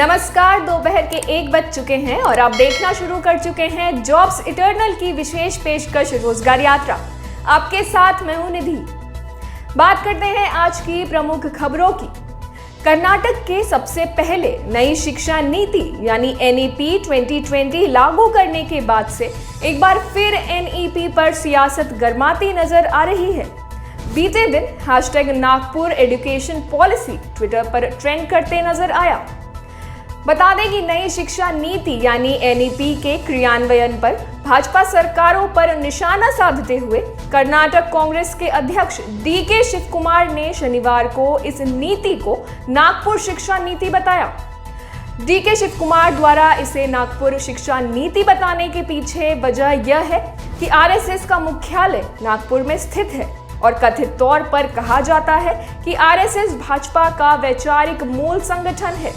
नमस्कार। दोपहर के 1 बज चुके हैं और आप देखना शुरू कर चुके हैं जॉब्स इटर्नल की विशेष पेशकश रोजगार यात्रा। आपके साथ मैं हूं निधि। बात करते हैं आज की प्रमुख खबरों की। कर्नाटक के सबसे पहले नई शिक्षा नीति यानी NEP 2020 लागू करने के बाद से एक बार फिर NEP पर सियासत गरमाती नजर आ रही है। बीते दिन #नागपुर एजुकेशन पॉलिसी ट्विटर पर ट्रेंड करते नजर आया। बता दें कि नई शिक्षा नीति यानी NEP के क्रियान्वयन पर भाजपा सरकारों पर निशाना साधते हुए कर्नाटक कांग्रेस के अध्यक्ष DK शिवकुमार ने शनिवार को इस नीति को नागपुर शिक्षा नीति बताया। DK शिवकुमार द्वारा इसे नागपुर शिक्षा नीति बताने के पीछे वजह यह है कि RSS का मुख्यालय नागपुर में स्थित है और कथित तौर पर कहा जाता है कि RSS भाजपा का वैचारिक मूल संगठन है।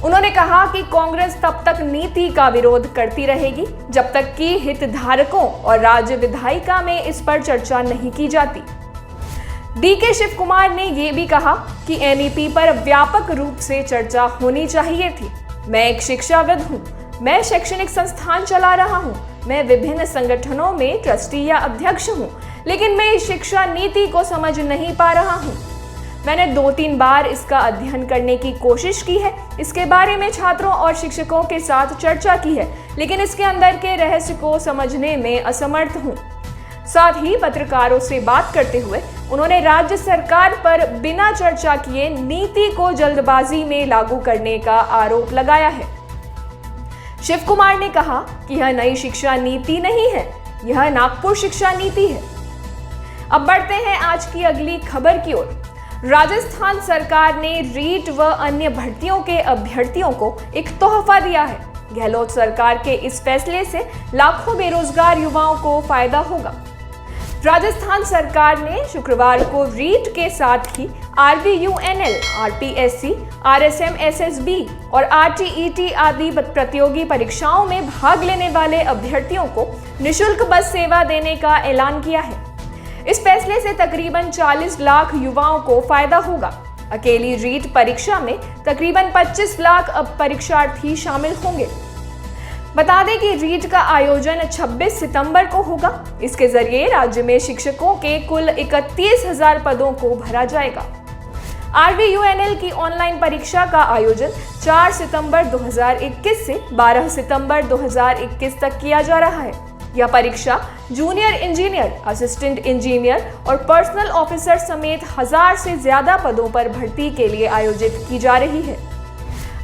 उन्होंने कहा कि कांग्रेस तब तक नीति का विरोध करती रहेगी जब तक कि हितधारकों और राज्य विधायिका में इस पर चर्चा नहीं की जाती। DK शिवकुमार ने ये भी कहा कि NEP पर व्यापक रूप से चर्चा होनी चाहिए थी। मैं एक शिक्षाविद हूँ, मैं शैक्षणिक संस्थान चला रहा हूँ, मैं विभिन्न संगठनों में ट्रस्टी या अध्यक्ष हूँ, लेकिन मैं इस शिक्षा नीति को समझ नहीं पा रहा हूँ। मैंने 2-3 बार इसका अध्ययन करने की कोशिश की है, इसके बारे में छात्रों और शिक्षकों के साथ चर्चा की है, लेकिन इसके अंदर के रहस्य को समझने में असमर्थ हूँ। साथ ही पत्रकारों से बात करते हुए उन्होंने राज्य सरकार पर बिना चर्चा किए नीति को जल्दबाजी में लागू करने का आरोप लगाया है। शिवकुमार ने कहा कि यह नई शिक्षा नीति नहीं है, यह नागपुर शिक्षा नीति है। अब बढ़ते हैं आज की अगली खबर की ओर। राजस्थान सरकार ने रीट व अन्य भर्तियों के अभ्यर्थियों को एक तोहफा दिया है। गहलोत सरकार के इस फैसले से लाखों बेरोजगार युवाओं को फायदा होगा। राजस्थान सरकार ने शुक्रवार को रीट के साथ ही RVUNL, RPSC, RSM SSB और RTET आदि प्रतियोगी परीक्षाओं में भाग लेने वाले अभ्यर्थियों को निःशुल्क बस सेवा देने का ऐलान किया है। इस फैसले से तकरीबन 40 लाख युवाओं को फायदा होगा। अकेली रीट परीक्षा में तकरीबन 25 लाख अब परीक्षार्थी शामिल होंगे। बता दें कि रीट का आयोजन 26 सितंबर को होगा। इसके जरिए राज्य में शिक्षकों के कुल 31,000 पदों को भरा जाएगा। RVUNL की ऑनलाइन परीक्षा का आयोजन 4 सितंबर 2021 से 12 सितंबर 2021 तक किया जा रहा है। यह परीक्षा जूनियर इंजीनियर, असिस्टेंट इंजीनियर और पर्सनल ऑफिसर समेत 1000 से ज्यादा पदों पर भर्ती के लिए आयोजित की जा रही है।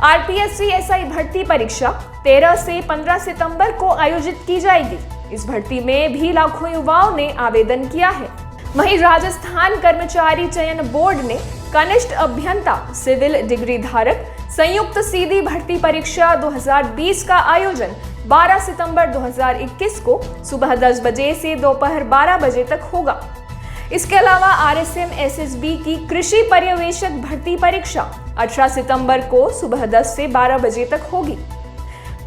RPSC SI भर्ती परीक्षा 13 से 15 सितंबर को आयोजित की जाएगी। इस भर्ती में भी लाखों युवाओं ने आवेदन किया है। वहीं राजस्थान कर्मचारी चयन बोर्ड ने कनिष्ठ अभियंता, सिविल डिग्री धारक संयुक्त सीधी भर्ती परीक्षा 2020 का आयोजन 12 सितंबर 2021 को सुबह 10 बजे से दोपहर 12 बजे तक होगा। इसके अलावा RSM SSB की कृषि पर्यवेक्षक भर्ती परीक्षा 18 सितंबर को सुबह 10 से 12 बजे तक होगी।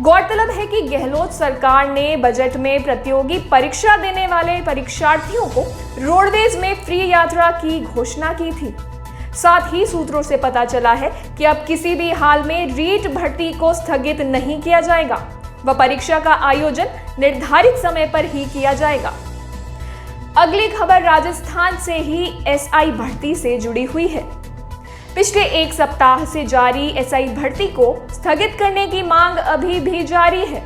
गौरतलब है कि गहलोत सरकार ने बजट में प्रतियोगी परीक्षा देने वाले परीक्षार्थियों को रोडवेज में फ्री यात्रा की घोषणा की थी। साथ ही सूत्रों से पता चला है कि अब किसी भी हाल में रीट भर्ती को स्थगित नहीं किया जाएगा। वह परीक्षा का आयोजन निर्धारित समय पर ही किया जाएगा। अगली खबर राजस्थान से ही SI भर्ती से जुड़ी हुई है। पिछले 1 सप्ताह से जारी SI भर्ती को स्थगित करने की मांग अभी भी जारी है।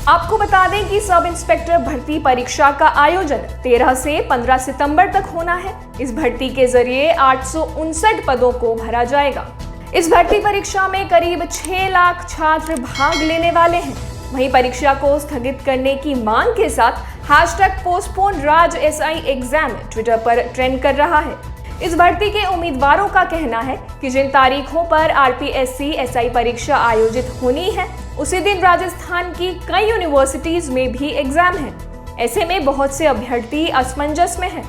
आपको बता दें कि सब इंस्पेक्टर भर्ती परीक्षा का आयोजन 13 से 15 सितंबर तक होना है। इस भर्ती के जरिए 859 पदों को भरा जाएगा। इस भर्ती परीक्षा में करीब 6 लाख छात्र भाग लेने वाले हैं। वहीं परीक्षा को स्थगित करने की मांग के साथ #postpone Raj SI exam Twitter पर ट्रेंड कर रहा है। इस भर्ती के उम्मीदवारों का कहना है कि जिन तारीखों पर RPSC SI परीक्षा आयोजित होनी है उसी दिन राजस्थान की कई यूनिवर्सिटीज में भी एग्जाम है। ऐसे में बहुत से अभ्यर्थी असमंजस में हैं।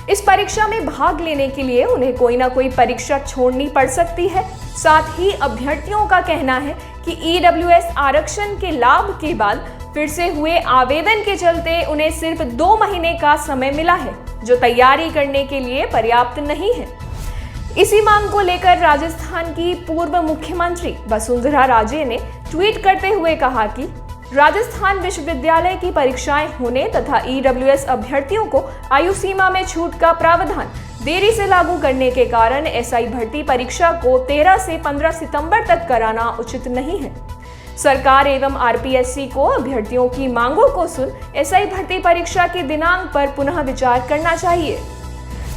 इस परीक्षा में भाग लेने के लिए उन्हें कोई ना कोई परीक्षा छोड़नी पड़ सकती है। साथ ही अभ्यर्थियों का कहना है कि EWS आरक्षण के लाभ के बाद फिर से हुए आवेदन के चलते उन्हें सिर्फ 2 महीने का समय मिला है, जो तैयारी करने के लिए पर्याप्त नहीं है। इसी मांग को लेकर राजस्थान की पूर्व मुख्यमंत्री वसुंधरा राजे ने ट्वीट करते हुए कहा कि राजस्थान विश्वविद्यालय की परीक्षाएं होने तथा ईडब्ल्यूएस अभ्यर्थियों को आयु सीमा में छूट का प्रावधान देरी से लागू करने के कारण एसआई भर्ती परीक्षा को 13 से 15 सितंबर तक कराना उचित नहीं है। सरकार एवं आरपीएससी को अभ्यर्थियों की मांगों को सुन एसआई भर्ती परीक्षा के दिनांक पर पुनः विचार करना चाहिए।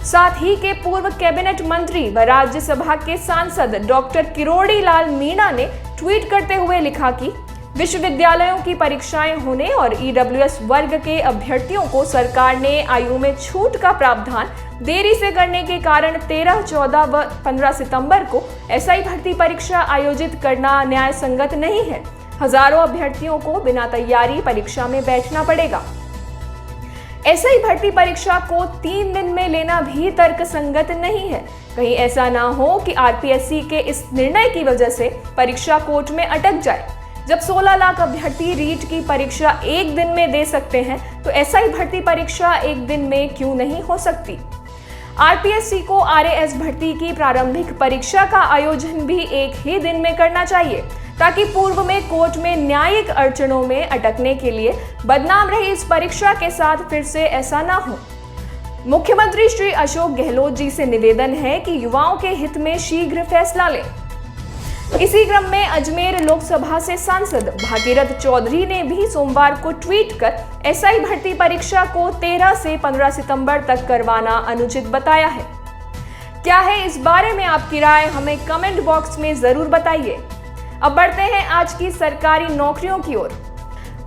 साथ ही के पूर्व कैबिनेट मंत्री व राज्यसभा के सांसद डॉक्टर किरोड़ी लाल मीणा ने ट्वीट करते हुए लिखा कि विश्वविद्यालयों की परीक्षाएं होने और ईडब्ल्यूएस वर्ग के अभ्यर्थियों को सरकार ने आयु में छूट का प्रावधान देरी से करने के कारण 13, 14 व 15 सितंबर को एसआई भर्ती परीक्षा आयोजित करना न्याय संगत नहीं है। हजारों अभ्यर्थियों को बिना तैयारी परीक्षा में बैठना पड़ेगा। एसआई भर्ती परीक्षा को 3 दिन में लेना भी तर्कसंगत नहीं है। कहीं ऐसा ना हो कि आरपीएससी के इस निर्णय की वजह से परीक्षा कोर्ट में अटक जाए। जब 16 लाख अभ्यर्थी रीट की परीक्षा एक दिन में दे सकते हैं तो एसआई भर्ती परीक्षा एक दिन में क्यों नहीं हो सकती। आरपीएससी को आरएएस भर्ती की प्रारंभिक परीक्षा का आयोजन भी एक ही दिन में करना चाहिए ताकि पूर्व में कोर्ट में न्यायिक अड़चनों में अटकने के लिए बदनाम रही इस परीक्षा के साथ फिर से ऐसा ना हो। मुख्यमंत्री श्री अशोक गहलोत जी से निवेदन है कि युवाओं के हित में शीघ्र फैसला लें। इसी क्रम में अजमेर लोकसभा से सांसद भागीरथ चौधरी ने भी सोमवार को ट्वीट कर एसआई भर्ती परीक्षा को 13 से 15 सितंबर तक करवाना अनुचित बताया है। क्या है इस बारे में आपकी राय, हमें कमेंट बॉक्स में जरूर बताइए। अब बढ़ते हैं आज की सरकारी नौकरियों की ओर।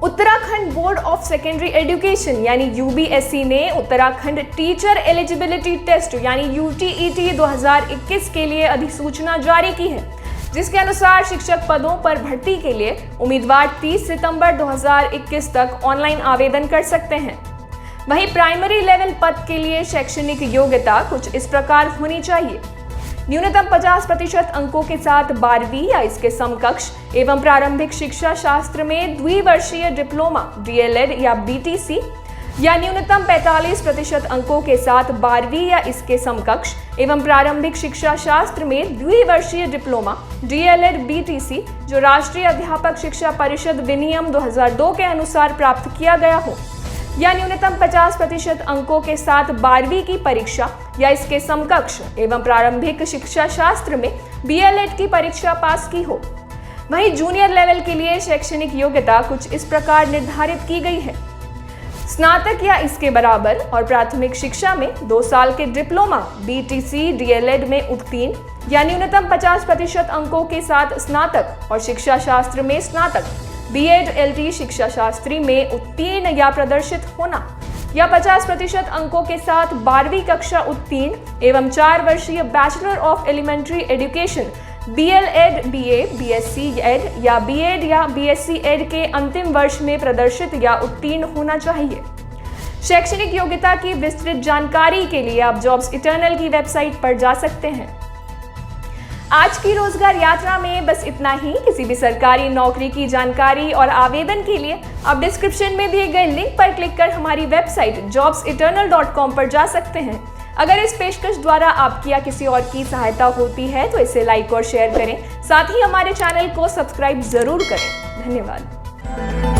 Uttarakhand board of secondary education यानी यूबीएसई ने उत्तराखंड टीचर एलिजिबिलिटी टेस्ट यानी यूटीईटी 2021 के लिए अधिसूचना जारी की है, जिसके अनुसार शिक्षक पदों पर भर्ती के लिए उम्मीदवार 30 सितंबर 2021 तक ऑनलाइन आवेदन कर सकते हैं। वहीं प्राइमरी लेवल पद के लिए शैक्षणिक योग्यता कुछ इस प्रकार होनी चाहिए। न्यूनतम 50% अंकों के साथ 12वीं या इसके समकक्ष एवं प्रारंभिक शिक्षा शास्त्र में द्विवर्षीय डिप्लोमा डीएलएड या बीटीसी या न्यूनतम 45% अंकों के साथ 12वीं या इसके समकक्ष एवं प्रारंभिक शिक्षा शास्त्र में द्विवर्षीय डिप्लोमा डीएलएड बीटीसी जो राष्ट्रीय अध्यापक शिक्षा परिषद विनियम 2002 के अनुसार प्राप्त किया गया हो, या न्यूनतम 50% अंकों के साथ 12वीं की परीक्षा या इसके समकक्ष एवं प्रारंभिक शिक्षा शास्त्र में बीएलएड की परीक्षा पास की हो। वहीं जूनियर लेवल के लिए शैक्षणिक योग्यता कुछ इस प्रकार निर्धारित की गई है। स्नातक या इसके बराबर और प्राथमिक शिक्षा में 2 साल के डिप्लोमा बीटीसी डीएलएड में उत्तीर्ण या न्यूनतम 50% अंकों के साथ स्नातक और शिक्षा शास्त्र में स्नातक बीएड एलटी शिक्षा शास्त्री में उत्तीर्ण या प्रदर्शित होना या 50% अंकों के साथ 12वीं कक्षा उत्तीर्ण एवं 4 वर्षीय bachelor of elementary education BElEd BA BSc Ed या बीएड या बीएससी एड के अंतिम वर्ष में प्रदर्शित या उत्तीर्ण होना चाहिए। शैक्षणिक योग्यता की विस्तृत जानकारी के लिए आप जॉब्स इटर्नल की वेबसाइट पर जा सकते हैं। आज की रोजगार यात्रा में बस इतना ही। किसी भी सरकारी नौकरी की जानकारी और आवेदन के लिए आप डिस्क्रिप्शन में दिए गए लिंक पर क्लिक कर हमारी वेबसाइट jobseternal.com पर जा सकते हैं। अगर इस पेशकश द्वारा आपकी या किसी और की सहायता होती है तो इसे लाइक और शेयर करें, साथ ही हमारे चैनल को सब्सक्राइब जरूर करें। धन्यवाद।